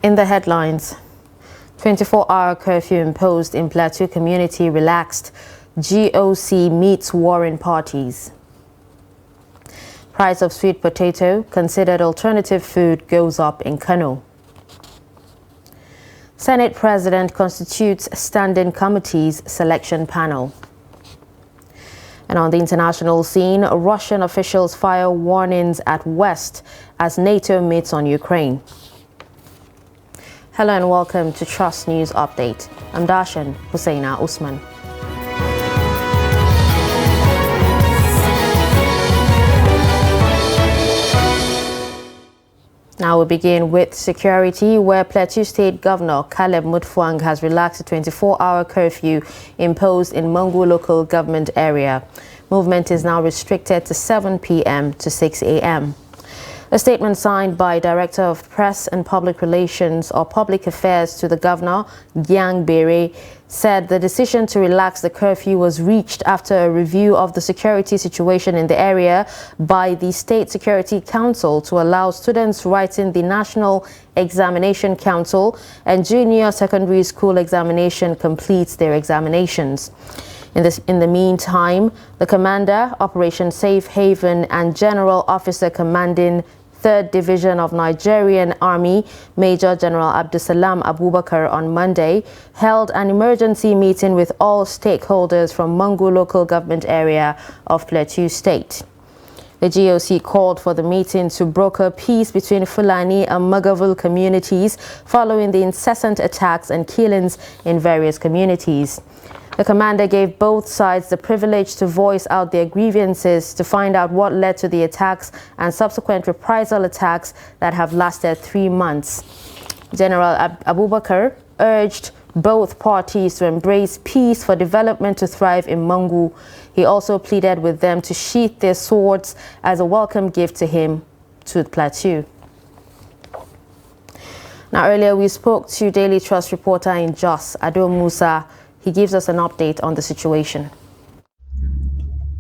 In the headlines, 24-hour curfew imposed in Plateau community relaxed. GOC meets warring parties. Price of sweet potato, considered alternative food, goes up in Kano. Senate President constitutes standing committee's selection panel. And on the international scene, Russian officials fire warnings at West as NATO meets on Ukraine. Hello and welcome to Trust News Update. I'm Darshan Hussaina Usman. Now we begin with security, where Plateau State Governor Caleb Mutfwang has relaxed a 24-hour curfew imposed in Mungu local government area. Movement is now restricted to 7 p.m. to 6 a.m. A statement signed by Director of Press and Public Relations or Public Affairs to the Governor, Gyang Bere, said the decision to relax the curfew was reached after a review of the security situation in the area by the State Security Council to allow students writing the National Examination Council and Junior Secondary School examination complete their examinations. In the meantime, the Commander, Operation Safe Haven, and General Officer Commanding 3rd Division of Nigerian Army, Major General Abdusalam Abubakar, on Monday, held an emergency meeting with all stakeholders from Mungu local government area of Plateau State. The GOC called for the meeting to broker peace between Fulani and Magavul communities following the incessant attacks and killings in various communities. The commander gave both sides the privilege to voice out their grievances to find out what led to the attacks and subsequent reprisal attacks that have lasted 3 months. General Abubakar urged both parties to embrace peace for development to thrive in Mungu. He also pleaded with them to sheath their swords as a welcome gift to him to the Plateau. Now, earlier we spoke to Daily Trust reporter in Jos, Ado Musa. He gives us an update on the situation.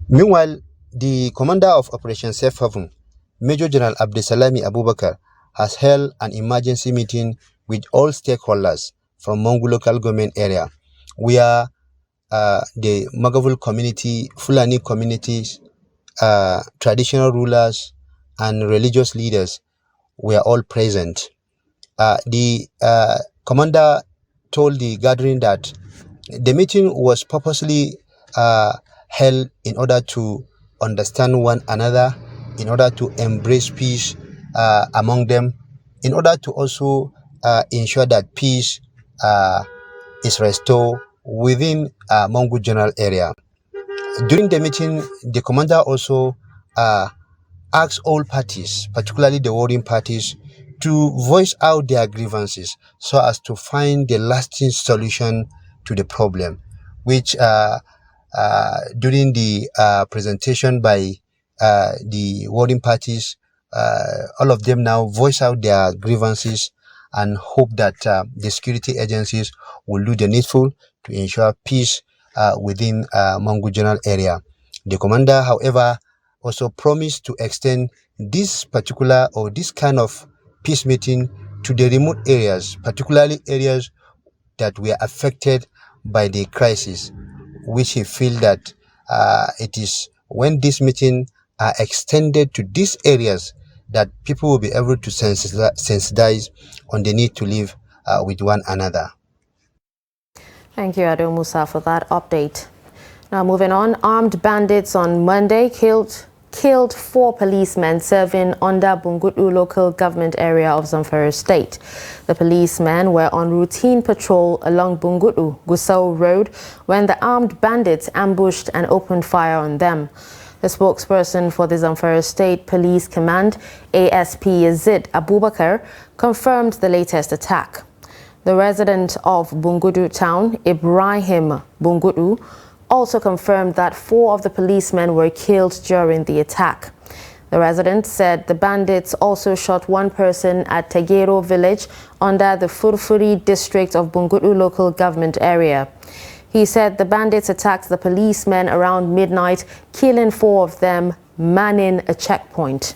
Meanwhile, the commander of Operation Safe Haven, Major General Abdusalami Abubakar, has held an emergency meeting with all stakeholders from Mungu local government area, where the Magavul community, Fulani communities, traditional rulers, and religious leaders were all present. The commander told the gathering that the meeting was purposely held in order to understand one another, in order to embrace peace among them, in order to also ensure that peace is restored within Mungu general area. During the meeting, the commander also asked all parties, particularly the warring parties, to voice out their grievances so as to find the lasting solution to the problem, which during the presentation by the warring parties, all of them now voice out their grievances and hope that the security agencies will do the needful to ensure peace within Mungu general area. The commander, however, also promised to extend this particular or this kind of peace meeting to the remote areas, particularly areas that were affected by the crisis, which he feels that it is when this meeting are extended to these areas that people will be able to sensitize on the need to live with one another. Thank you, Ado Musa, for that update. Now moving on, armed bandits on Monday killed 4 policemen serving under Bungudu local government area of Zamfara State. The policemen were on routine patrol along Bungudu Gusau Road when the armed bandits ambushed and opened fire on them. The spokesperson for the Zamfara State Police Command, ASP Yazid Abubakar, confirmed the latest attack. The resident of Bungudu town, Ibrahim Bungudu, also confirmed that 4 of the policemen were killed during the attack. The resident said the bandits also shot 1 person at Tegero village under the Furfuri district of Bungudu local government area. He said the bandits attacked the policemen around midnight, killing 4 of them, manning a checkpoint.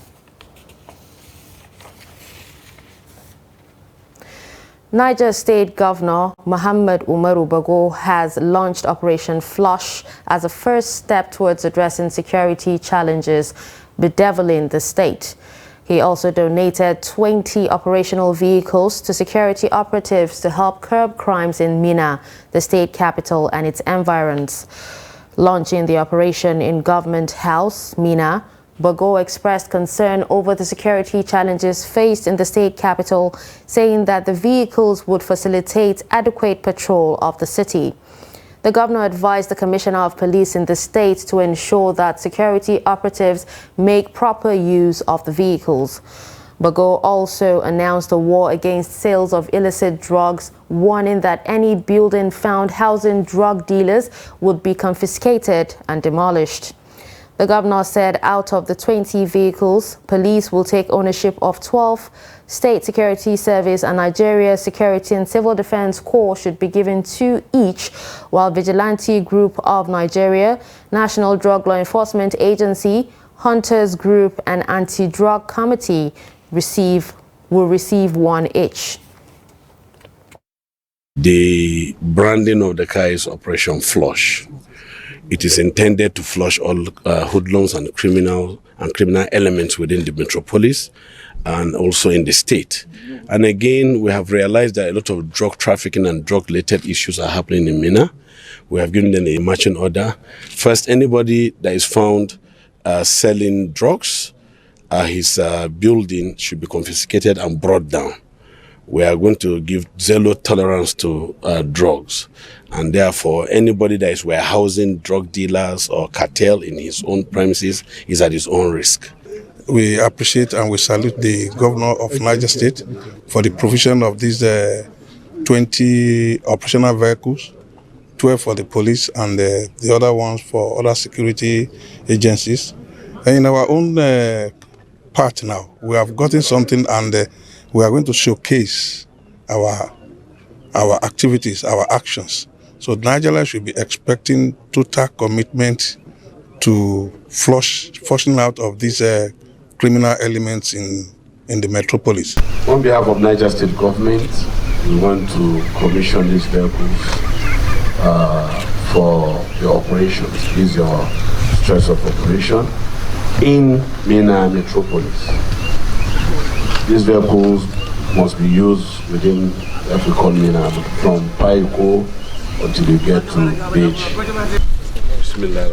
Niger State Governor Muhammad Umaru Bago has launched Operation Flush as a first step towards addressing security challenges bedeviling the state. He also donated 20 operational vehicles to security operatives to help curb crimes in Minna, the state capital, and its environs. Launching the operation in Government House, Minna, Bago expressed concern over the security challenges faced in the state capital, saying that the vehicles would facilitate adequate patrol of the city. The governor advised the Commissioner of Police in the state to ensure that security operatives make proper use of the vehicles. Bago also announced a war against sales of illicit drugs, warning that any building found housing drug dealers would be confiscated and demolished. The governor said out of the 20 vehicles, police will take ownership of 12, State Security Service and Nigeria Security and Civil Defense Corps should be given 2 each, while Vigilante Group of Nigeria, National Drug Law Enforcement Agency, Hunters Group and Anti-Drug Committee will receive 1 each. The branding of the car is Operation Flush. It is intended to flush all hoodlums and criminal elements within the metropolis and also in the state. And again, we have realized that a lot of drug trafficking and drug-related issues are happening in Minna. We have given them a marching order. First, anybody that is found selling drugs, his building should be confiscated and brought down. We are going to give zero tolerance to drugs. And therefore, anybody that is warehousing drug dealers or cartel in his own premises is at his own risk. We appreciate and we salute the governor of Niger State for the provision of these 20 operational vehicles, 12 for the police and the other ones for other security agencies. And in our own part now, we have gotten something and we are going to showcase our activities, our actions. So Nigeria should be expecting total commitment to flushing out of these criminal elements in the metropolis. On behalf of Niger State government, we want to commission these vehicles for your operations. This is your stress of operation in Minna metropolis. These vehicles must be used within African Minna from Paiko until you get to beach. Bismillah.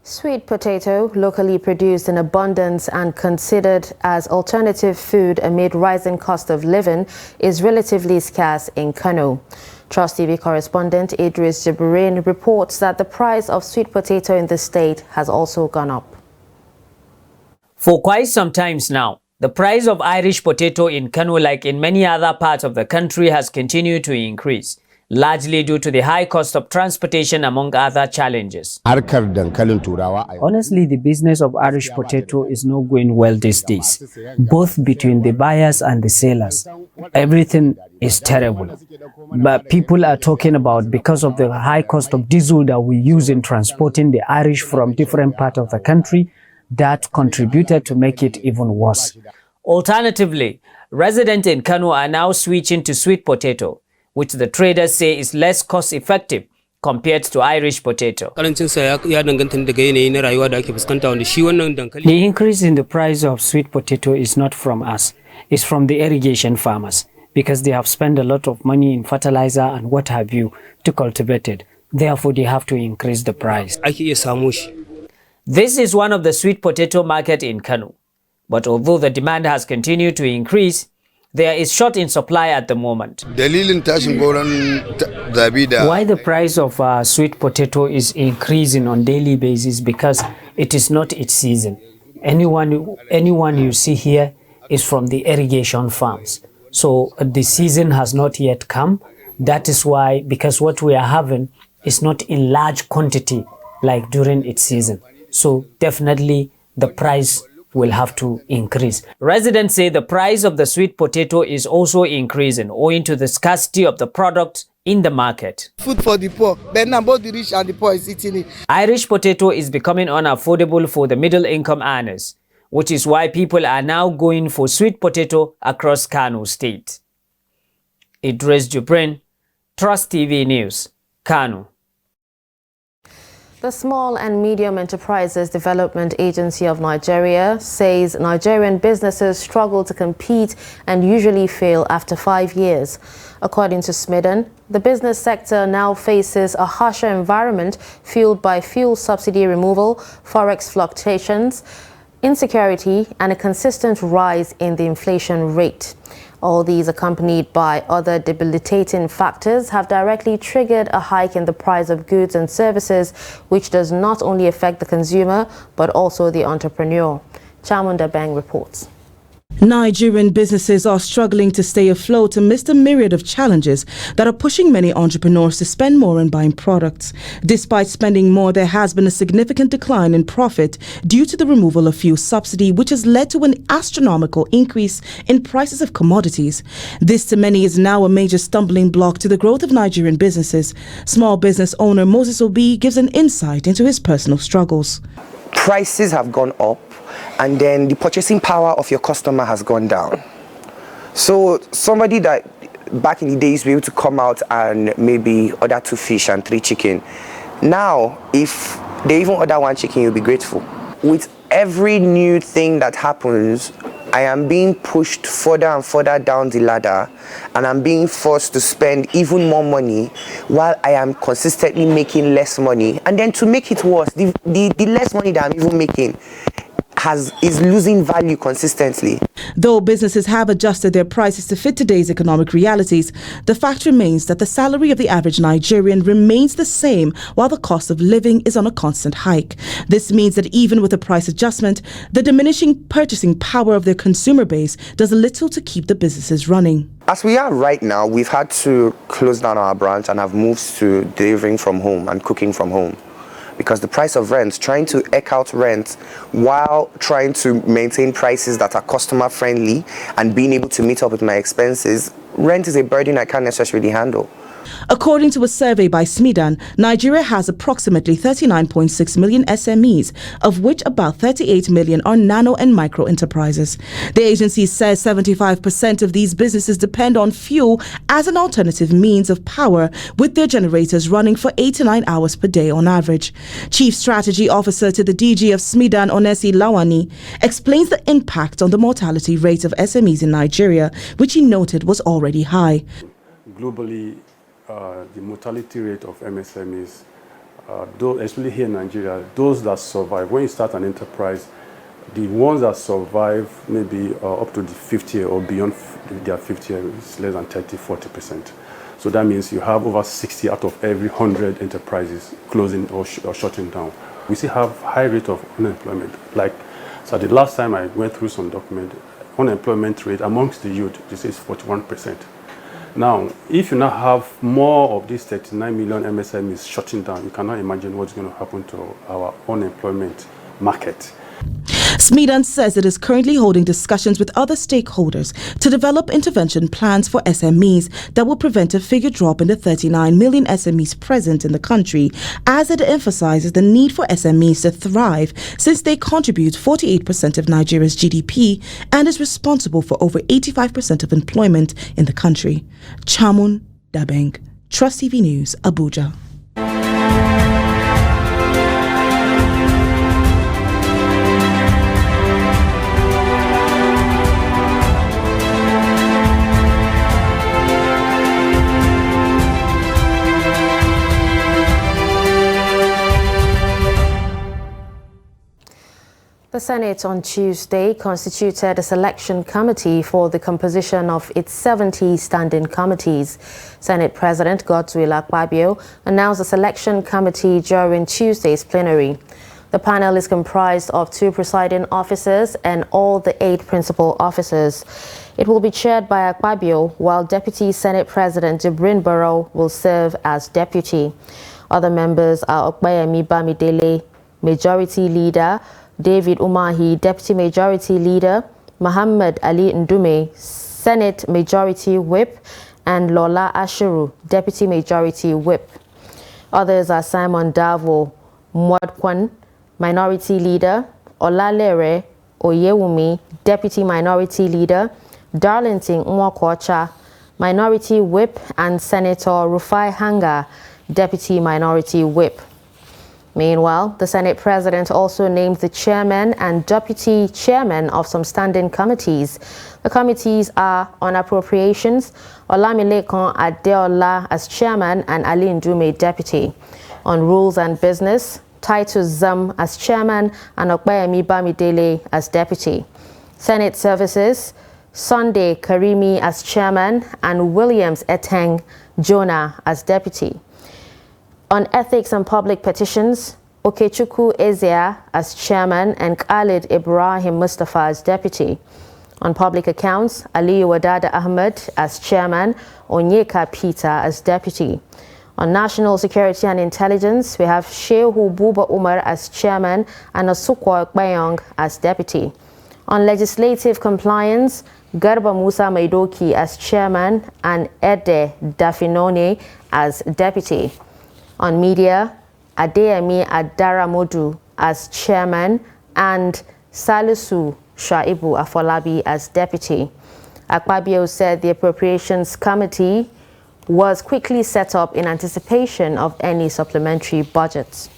Sweet potato, locally produced in abundance and considered as alternative food amid rising cost of living, is relatively scarce in Kano. Trust TV correspondent Idris Jibrin reports that the price of sweet potato in the state has also gone up. For quite some time now, the price of Irish potato in Kano, like in many other parts of the country, has continued to increase, largely due to the high cost of transportation, among other challenges. Honestly, the business of Irish potato is not going well these days, both between the buyers and the sellers. Everything is terrible. But people are talking about because of the high cost of diesel that we use in transporting the Irish from different parts of the country, that contributed to make it even worse. Alternatively, residents in Kano are now switching to sweet potato, which the traders say is less cost-effective compared to Irish potato. The increase in the price of sweet potato is not from us, it's from the irrigation farmers, because they have spent a lot of money in fertilizer and what have you to cultivate it. Therefore, they have to increase the price. This is one of the sweet potato market in Kano. But although the demand has continued to increase, there is short in supply at the moment. Why the price of sweet potato is increasing on daily basis? Because it is not its season. Anyone you see here is from the irrigation farms. So the season has not yet come. That is why, because what we are having is not in large quantity like during its season. So definitely the price will have to increase. Residents say the price of the sweet potato is also increasing owing to the scarcity of the product in the market. Food for the poor, but now both the rich and the poor is eating it. Irish potato is becoming unaffordable for the middle income earners, which is why people are now going for sweet potato across Kano State. Idris Jubrin, Trust TV News, Kano. The Small and Medium Enterprises Development Agency of Nigeria says Nigerian businesses struggle to compete and usually fail after 5 years. According to Smidden, the business sector now faces a harsher environment fueled by fuel subsidy removal, forex fluctuations, insecurity, and a consistent rise in the inflation rate. All these, accompanied by other debilitating factors, have directly triggered a hike in the price of goods and services, which does not only affect the consumer, but also the entrepreneur. Chamunda Bang reports. Nigerian businesses are struggling to stay afloat amidst a myriad of challenges that are pushing many entrepreneurs to spend more on buying products. Despite spending more, there has been a significant decline in profit due to the removal of fuel subsidy, which has led to an astronomical increase in prices of commodities. This to many is now a major stumbling block to the growth of Nigerian businesses. Small business owner Moses Obi gives an insight into his personal struggles. Prices have gone up, and then the purchasing power of your customer has gone down. So somebody that back in the days used to be able to come out and maybe order 2 fish and 3 chicken, now if they even order 1 chicken, you'll be grateful. With every new thing that happens, I am being pushed further and further down the ladder, and I'm being forced to spend even more money while I am consistently making less money. And then to make it worse, the less money that I'm even making is losing value consistently. Though businesses have adjusted their prices to fit today's economic realities, the fact remains that the salary of the average Nigerian remains the same while the cost of living is on a constant hike. This means that even with a price adjustment, the diminishing purchasing power of their consumer base does little to keep the businesses running. As we are right now, we've had to close down our branch and have moved to delivering from home and cooking from home. Because the price of rent, trying to eke out rent while trying to maintain prices that are customer friendly and being able to meet up with my expenses, rent is a burden I can't necessarily handle. According to a survey by Smidden, Nigeria has approximately 39.6 million SMEs, of which about 38 million are nano and micro enterprises. The agency says 75% of these businesses depend on fuel as an alternative means of power, with their generators running for 8 to 9 hours per day on average. Chief Strategy Officer to the DG of Smidden, Onesi Lawani, explains the impact on the mortality rate of SMEs in Nigeria, which he noted was already high. Globally, the mortality rate of MSMEs, especially here in Nigeria, those that survive, when you start an enterprise, the ones that survive maybe up to the 50 or beyond their 50 is less than 30-40%. So that means you have over 60 out of every 100 enterprises closing or shutting down. We still have high rate of unemployment. So the last time I went through some document, unemployment rate amongst the youth, this is 41%. Now, if you now have more of these 39 million MSMEs shutting down, you cannot imagine what's going to happen to our unemployment market. Smidden says it is currently holding discussions with other stakeholders to develop intervention plans for SMEs that will prevent a figure drop in the 39 million SMEs present in the country, as it emphasizes the need for SMEs to thrive since they contribute 48% of Nigeria's GDP and is responsible for over 85% of employment in the country. Chamun Dabeng, Trust TV News, Abuja. The Senate on Tuesday constituted a selection committee for the composition of its 70 standing committees. Senate President Godswill Akpabio announced the selection committee during Tuesday's plenary. The panel is comprised of 2 presiding officers and all the 8 principal officers. It will be chaired by Akpabio, while Deputy Senate President Jibrin Barrow will serve as deputy. Other members are Okpeyemi Bamidele, Majority Leader, David Umahi, Deputy Majority Leader, Muhammad Ali Ndume, Senate Majority Whip, and Lola Ashiru, Deputy Majority Whip. Others are Simon Davo Mwakwan, Minority Leader, Olalere Oyewumi, Deputy Minority Leader, Darlington Nwakwacha, Minority Whip, and Senator Rufai Hanga, Deputy Minority Whip. Meanwhile, the Senate President also named the chairman and deputy chairman of some standing committees. The committees are on appropriations, Olamilekan Adeola as chairman and Ali Ndume deputy. On rules and business, Titus Zam as chairman and Okpeyemi Bamidele as deputy. Senate Services, Sunday Karimi as chairman and Williams Eteng Jonah as deputy. On ethics and public petitions, Okechukwu Ezea as chairman and Khalid Ibrahim Mustafa as deputy. On public accounts, Aliyu Wadada Ahmed as chairman, Onyeka Peter as deputy. On national security and intelligence, we have Shehu Buba Umar as chairman and Osukwa Okpeyong as deputy. On legislative compliance, Garba Musa Maidoki as chairman and Ede Dafinone as deputy. On media, Adeyemi Adaramodu as chairman and Salisu Shaibu Afolabi as deputy. Akpabio said the Appropriations Committee was quickly set up in anticipation of any supplementary budgets.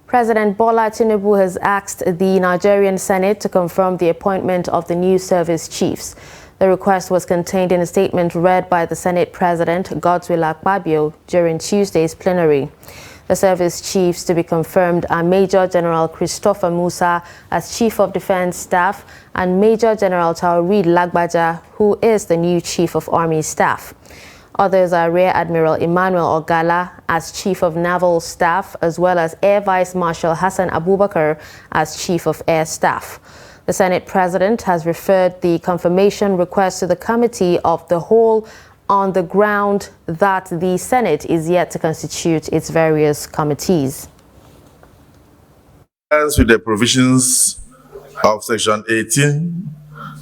President Bola Tinubu has asked the Nigerian Senate to confirm the appointment of the new service chiefs. The request was contained in a statement read by the Senate President Godswill Akpabio during Tuesday's plenary. The service chiefs to be confirmed are Major General Christopher Musa as Chief of Defense Staff and Major General Taurid Lagbaja, who is the new Chief of Army Staff. Others are Rear Admiral Emmanuel Ogala as Chief of Naval Staff, as well as Air Vice Marshal Hassan Abubakar as Chief of Air Staff. The Senate President has referred the confirmation request to the Committee of the Whole on the ground that the Senate is yet to constitute its various committees. As with the provisions of Section 18,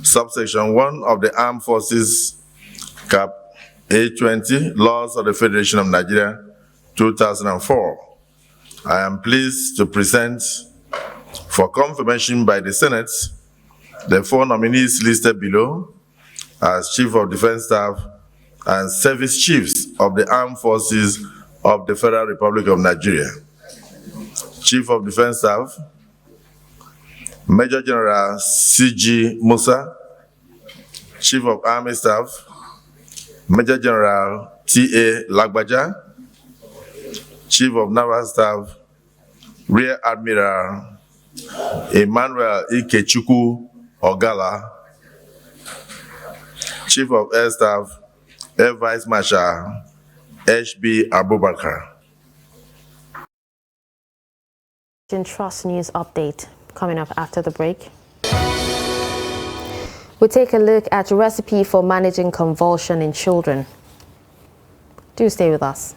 Subsection 1 of the Armed Forces Cap A20 Laws of the Federation of Nigeria 2004, I am pleased to present for confirmation by the Senate the four nominees listed below as Chief of Defense Staff and Service Chiefs of the Armed Forces of the Federal Republic of Nigeria. Chief of Defense Staff, Major General C.G. Musa. Chief of Army Staff, Major General T.A. Lagbaja. Chief of Naval Staff, Rear Admiral Emmanuel Ikechukwu Ogala. Chief of Air Staff, Air Vice Marshal H.B. Abubakar. Trust News Update coming up after the break. We'll take a look at a recipe for managing convulsion in children. Do stay with us.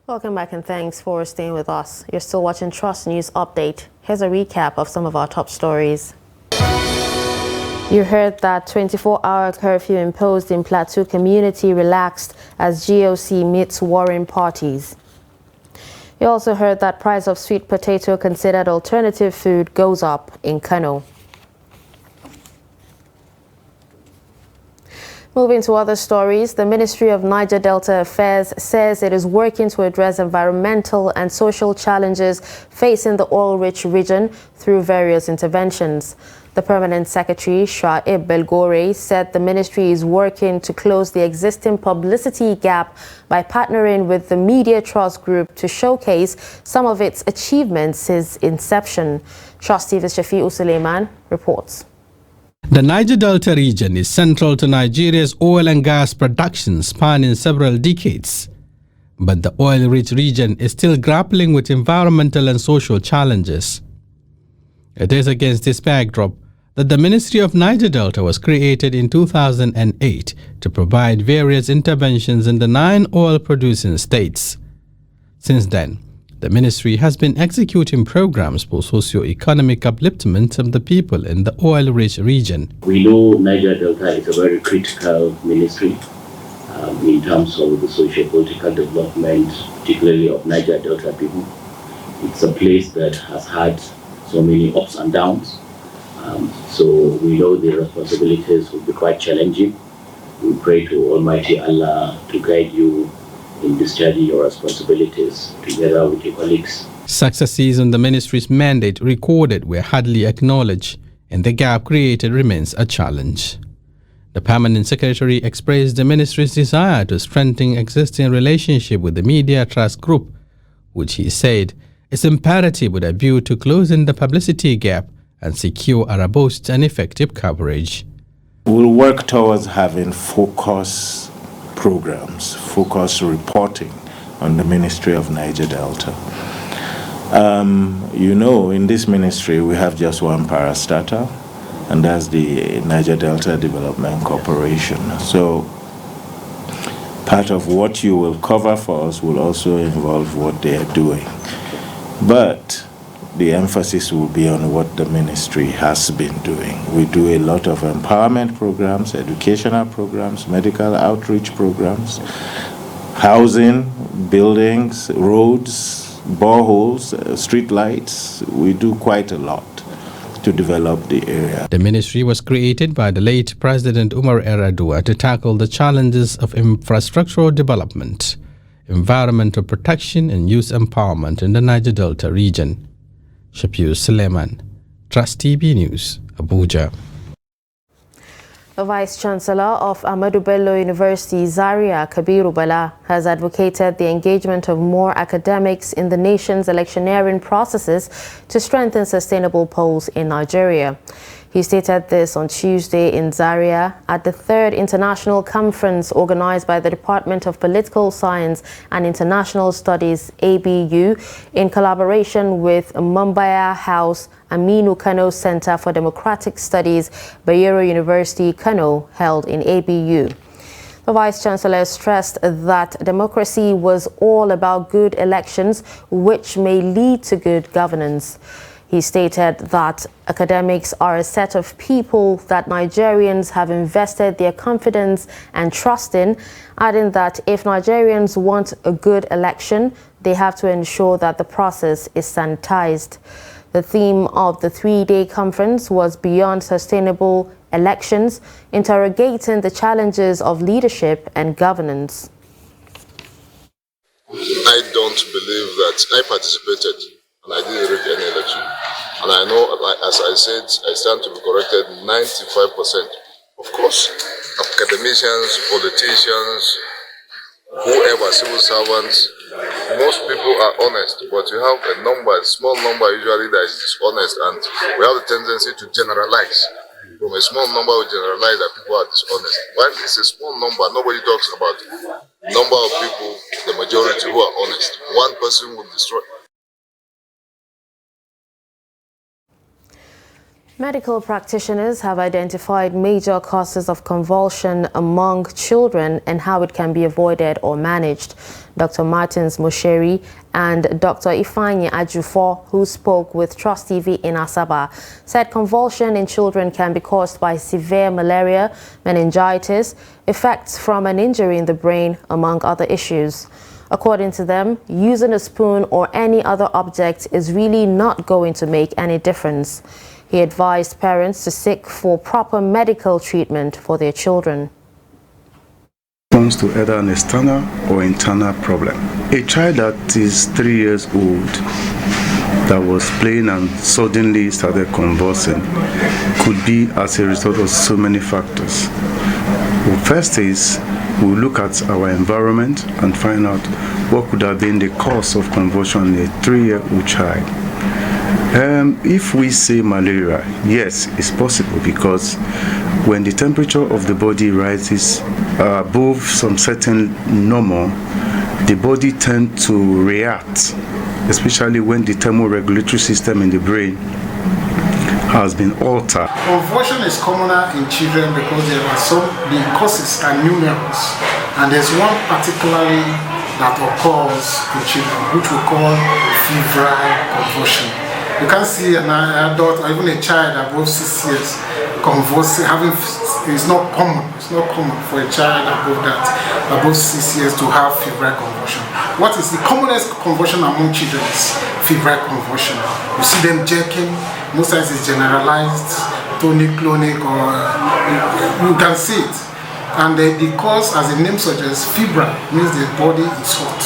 Welcome back and thanks for staying with us. You're still watching Trust News Update. Here's a recap of some of our top stories. You heard that 24-hour curfew imposed in Plateau community relaxed as GOC meets warring parties. You also heard that price of sweet potato considered alternative food goes up in Kano. Moving to other stories, the Ministry of Niger Delta Affairs says it is working to address environmental and social challenges facing the oil-rich region through various interventions. The Permanent Secretary, Shaib Belgore, said the ministry is working to close the existing publicity gap by partnering with the Media Trust Group to showcase some of its achievements since inception. Trust TV's Shafi'u Suleiman reports. The Niger Delta region is central to Nigeria's oil and gas production spanning several decades. But the oil-rich region is still grappling with environmental and social challenges. It is against this backdrop that the Ministry of Niger Delta was created in 2008 to provide various interventions in the 9 oil-producing states. Since then, the ministry has been executing programs for socio-economic upliftment of the people in the oil-rich region. We know Niger Delta is a very critical ministry in terms of the socio-political development, particularly of Niger Delta people. It's a place that has had so many ups and downs. So we know the responsibilities will be quite challenging. We pray to Almighty Allah to guide you in discharging your responsibilities together with your colleagues. Successes on the ministry's mandate recorded were hardly acknowledged, and the gap created remains a challenge. The Permanent Secretary expressed the ministry's desire to strengthen existing relationship with the Media Trust Group, which he said is imperative with a view to closing the publicity gap and secure a robust and effective coverage. We'll work towards having focused programs, focused reporting on the Ministry of Niger Delta. You know, in this ministry, we have just one parastatal, and that's the Niger Delta Development Corporation. So part of what you will cover for us will also involve what they are doing. But the emphasis will be on what the ministry has been doing. We do a lot of empowerment programs, educational programs, medical outreach programs, housing, buildings, roads, boreholes, street lights. We do quite a lot to develop the area. The ministry was created by the late President Umar Yar'Adua to tackle the challenges of infrastructural development, environmental protection and youth empowerment in the Niger Delta region. Shafi'u Suleiman, Trust TV News, Abuja. The Vice-Chancellor of Ahmadu Bello University, Zaria Kabiru Bala, has advocated the engagement of more academics in the nation's electioneering processes to strengthen sustainable polls in Nigeria. He stated this on Tuesday in Zaria at the 3rd International Conference organized by the Department of Political Science and International Studies, ABU, in collaboration with Mumbai House Aminu Kano Center for Democratic Studies, Bayero University, Kano, held in ABU. The Vice-Chancellor stressed that democracy was all about good elections, which may lead to good governance. He stated that academics are a set of people that Nigerians have invested their confidence and trust in, adding that if Nigerians want a good election, they have to ensure that the process is sanitized. The theme of the 3-day conference was Beyond Sustainable Elections, interrogating the challenges of leadership and governance. I don't believe that I participated and I didn't rig any election. And I know, as I said, I stand to be corrected 95%. Of course, academicians, politicians, whoever, civil servants, most people are honest, but you have a number, a small number usually that is dishonest, and we have a tendency to generalize. From a small number, we generalize that people are dishonest. When it's a small number, nobody talks about number of people, the majority who are honest. One person will destroy. Medical practitioners have identified major causes of convulsion among children and how it can be avoided or managed. Dr. Martins Mosheri and Dr. Ifeanyi Ajufo, who spoke with Trust TV in Asaba, said convulsion in children can be caused by severe malaria, meningitis, effects from an injury in the brain, among other issues. According to them, using a spoon or any other object is really not going to make any difference. He advised parents to seek for proper medical treatment for their children. Response to either an external or internal problem. A child that is 3 years old that was playing and suddenly started convulsing could be as a result of so many factors. Well, first is we'll look at our environment and find out what could have been the cause of convulsion in a 3-year-old child. If we say malaria, yes, it's possible, because when the temperature of the body rises above some certain normal, the body tends to react, especially when the thermoregulatory system in the brain has been altered. Convulsion is commoner in children because the causes are numerous, and there's one particularly that occurs in children, which we call febrile convulsion. You can see an adult or even a child above 6 years convulsing, it's not common. It's not common for a child above 6 years to have febrile convulsion. What is the commonest convulsion among children is febrile convulsion. You see them jerking, most times it's generalized, tonic-clonic, or you can see it. And the cause, as the name suggests, febrile means the body is hot.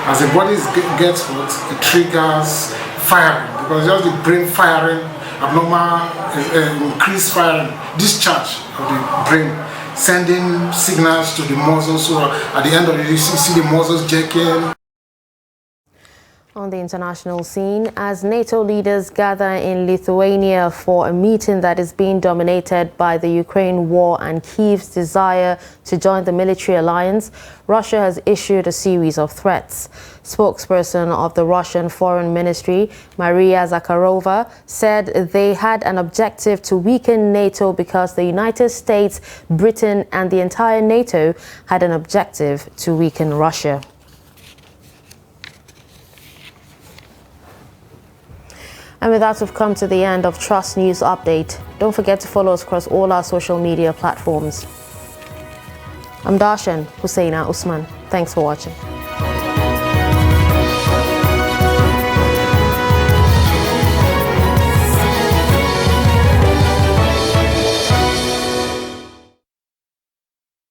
As the body gets hot, it triggers firing, because just the brain firing, abnormal increased firing, discharge of the brain, sending signals to the muscles, so at the end of it you see the muscles jerking. On the international scene, as NATO leaders gather in Lithuania for a meeting that is being dominated by the Ukraine war and Kyiv's desire to join the military alliance, Russia has issued a series of threats. Spokesperson of the Russian Foreign Ministry, Maria Zakharova, said they had an objective to weaken NATO because the United States, Britain, and the entire NATO had an objective to weaken Russia. And with that, we've come to the end of Trust News Update. Don't forget to follow us across all our social media platforms. I'm Darshan Husseina Usman. Thanks for watching.